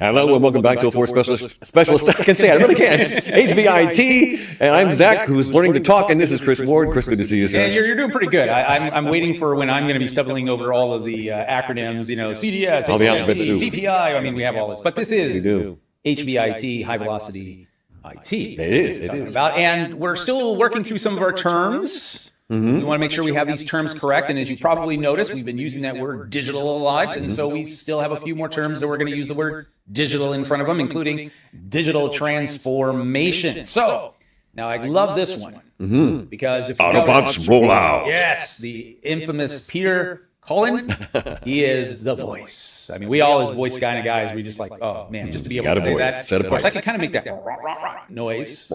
Hello and welcome back to a Force Specialist. I can say I really can. HVIT, and I'm Zach, who's learning to talk, and this is Chris Ward. Chris, good to see you, sir. Yeah, you're doing pretty good. I'm waiting for when I'm going to be stumbling over all of the acronyms, CGS, all the alphabet soup. DPI. I mean, we have all this, but this is HVIT, High Velocity IT. It is. About, and we're still working through some of our terms. Mm-hmm. We want to make sure we have these terms correct, and as you probably noticed, we've been using that word digital a lot, and so we still have a few more terms that we're going to use the word digital in front of them, including digital transformation. So, now I love this one, because if you Autobots roll out. Yes, the infamous Peter Cullen, he is the voice. I mean, we all as voice kind of guys, we just like, oh man, just to be able to say that. Of course, I can kind of make that noise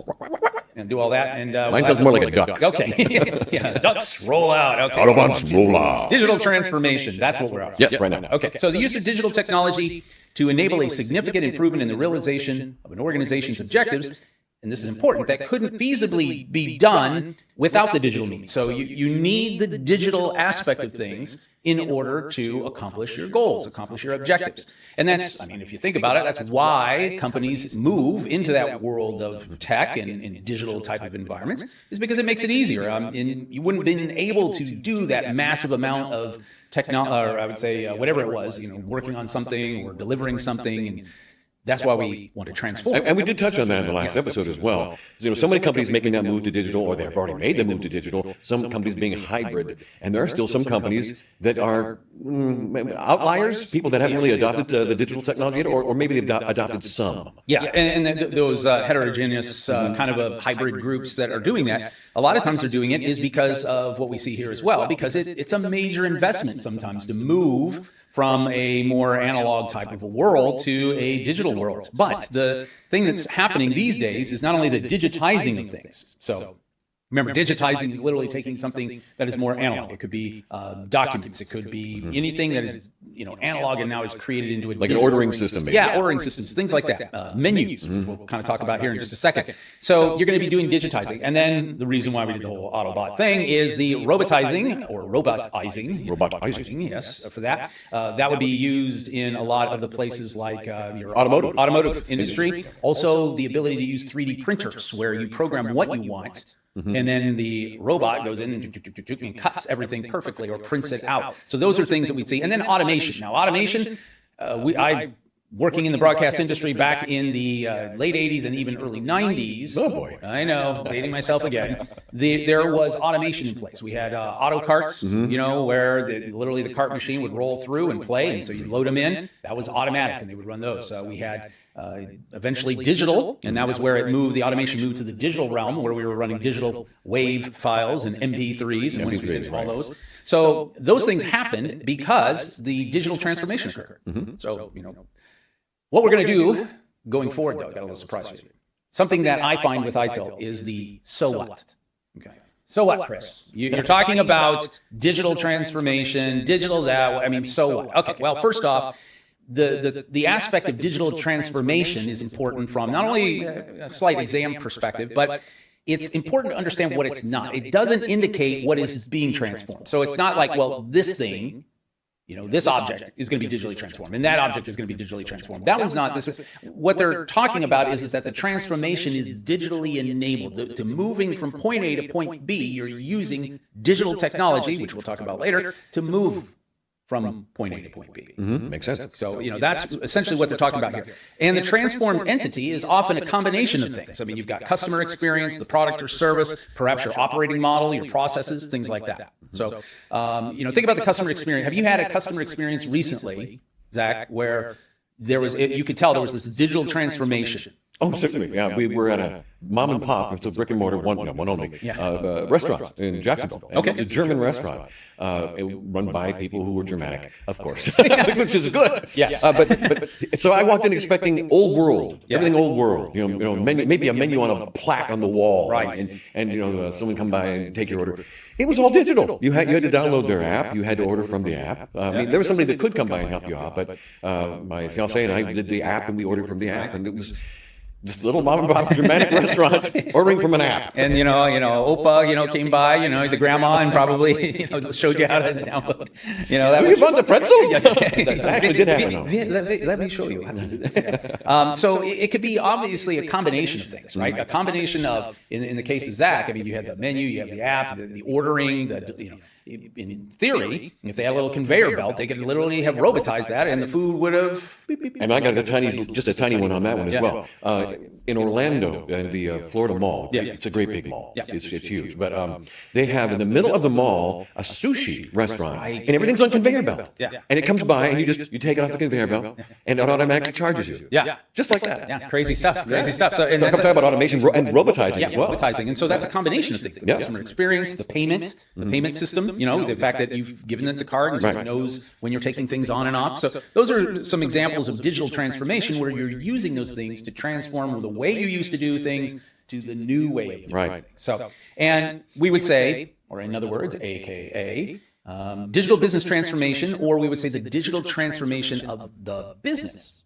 and do all that. And mine sounds more like a duck. Okay, yeah, ducks roll out. Okay, Autobots roll out. Digital transformation. That's what we're on. Yes, right now. Okay, so the use of digital technology to enable a significant improvement in the realization of an organization's objectives. And this is important, that couldn't feasibly be done without the digital means. So you need the digital aspect of things in order to accomplish your goals, accomplish your objectives. And that's, I mean, if you think about it, that's why companies move into that world of tech and digital type of environments, is because it makes it easier. And you wouldn't have been able to do that massive amount of technology, or I would say whatever it was, working on something or delivering something. And that's why we want to transform. And we did touch on that in the last episode as well. So many companies making that move to digital, or they've already made the move to digital. Some companies being hybrid. And there are still some companies that are outliers, people that haven't really adopted the digital technology yet, or maybe they've adopted some. Yeah, and those heterogeneous kind of hybrid groups that are doing that, a lot of times they're doing it is because of what we see here as well, because it's a major investment sometimes to move from a more analog type of a world to a digital world. But the thing that's happening these days is not only the digitizing of things. So remember, digitizing is literally taking something that is more analog. It could be documents. It could be anything that is analog and now is created into a like an ordering system. Maybe. Yeah, ordering systems, things like that. Menus, which we'll kind of talk about here in just a second. So you're going to be doing digitizing. And then the reason why we did the whole Autobot thing is the robotizing, or robotizing. Robotizing. Yes, for that. That would be used in a lot of the places like your automotive industry. Also, the ability to use 3D printers where you program what you want. And then the robot goes in and cuts everything perfectly or prints it out. So those are things that we'd see. And then automation. Now, automation, I working in the broadcast industry back in the late 80s and even early 90s. Oh, boy. I know, dating myself again. There was automation in place. We had auto carts, where literally the cart machine would roll through and play. And so you load them in. That was automatic, and they would run those. We had eventually digital, and that was where the automation moved to the digital realm, where we were running digital wave files and MP3s and once we did all those. So those things happened because the digital transformation occurred. So, what we're going to do going forward, though, I got a little surprise for you. Something that I find with ITIL is the so what. Okay. So what, Chris? You're talking about digital transformation, digital that. I mean, so what? Okay. Well, first off, the aspect of digital transformation is important from not only a slight exam perspective, but it's important to understand what it's not. It doesn't indicate what is being transformed. So it's not like, well, this thing, this object is going to be digitally transformed, and that object is going to be digitally transformed. That one's not. What they're talking about is that the transformation is digitally enabled. To moving from point A to point B, you're using digital technology, which we'll talk about later, to move from point A to point B. Makes sense. So, that's essentially what they're talking about here. And the transformed entity is often a combination of things. I mean, you've got customer experience, the product or service, perhaps your operating model, your processes, things like that. So, think about the customer experience. Have you had a customer experience recently, Zach, where you could tell there was this digital transformation? Oh, certainly. Yeah, we were at a mom and pop, it's a brick and mortar, one only, restaurant in Jacksonville. Okay. It's a German restaurant, run by people who were Germanic, of course, which is good. Yes. But so I walked in expecting old world, everything old world. Maybe a menu on a plaque on the wall, right? And someone come by and take your order. It was all digital. You had to download their app. You had to order from the app. There was somebody that could come by and help you out, but my fiance and I did the app, and we ordered from the app, and it was. Just little mom and pop Germanic restaurants ordering from an app. And Opa, came by, the grandma, and probably showed you how to download. That You want a pretzel? That actually did happen. Let me show you how to do this. So it could be obviously a combination of things, right? A combination of, in the case of Zach, I mean, you have the menu, you have the app, the ordering, in theory, if they had a little conveyor belt, they could literally have robotized that, and the food would have. And I got just a tiny one on that one as well. In Orlando, in the Florida Mall, it's a great big mall. It's huge. But they have in the middle of the mall a sushi restaurant, and everything's on conveyor belt. And it comes by, and you take it off the conveyor belt, and it automatically charges you. Just like that. Yeah, crazy stuff. Crazy stuff. So, I'm talking about automation and robotizing as well. Robotizing, and so that's a combination of things: the customer experience, the payment system. The fact that you've given it the card and so it knows when you're taking things on and off. So those are some examples of digital transformation where you're using those things to transform the way you used to do things to the new way of doing things. So, and we would say, or in other words, AKA, digital business transformation, or we would say the digital transformation of the business.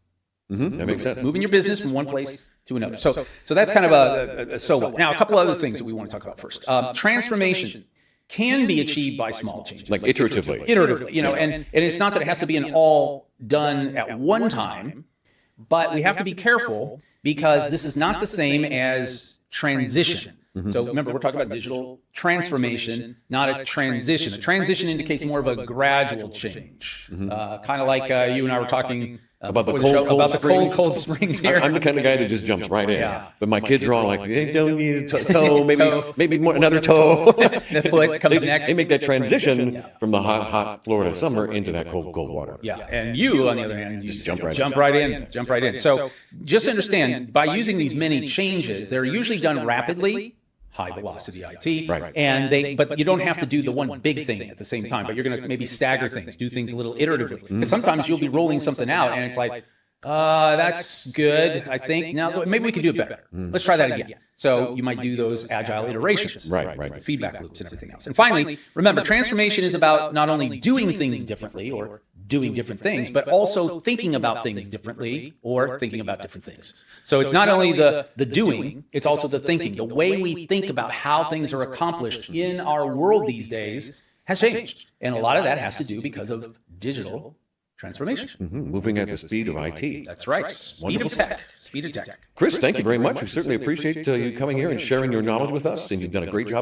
That makes sense. Moving your business from one place to another. So that's kind of a so what. Now, a couple other things that we want to talk about first. Transformation can be achieved by small changes. Like iteratively, and it's not that it has to be an all done at one time, but we have to be careful because this is not the same as transition. So remember, we're talking about digital transformation, not a transition. A transition indicates more of a gradual change, kind of like you and I were talking about the cold springs here. I'm the kind of guy that just jumps right in. But my kids are all like, they don't need a toe, maybe more, another toe. The foot comes next. They make that transition from the hot Florida summer into that cold water. And you, on the other hand, you just jump right in. So just understand, by using these many changes, they're usually done rapidly. High velocity IT, and but you don't have to do the one big thing at the same time. But you're going to maybe stagger things, do things a little iteratively. Because sometimes you'll be rolling something out, and it's like, that's good. I think now maybe we can do it better. Let's try that again. So you might do those agile iterations, right? Feedback loops and everything else. And finally, remember, transformation is about not only doing things differently or doing different things, but also thinking about things differently or thinking about different things. So it's not only the doing, it's also the thinking. The way we think about how things are accomplished in our world these days has changed. And a lot of that has to do because of digital transformation. Moving at the speed of IT. That's right. Speed of tech. Chris, thank you very much. We certainly appreciate you coming here and sharing your knowledge with us, and you've done a great job.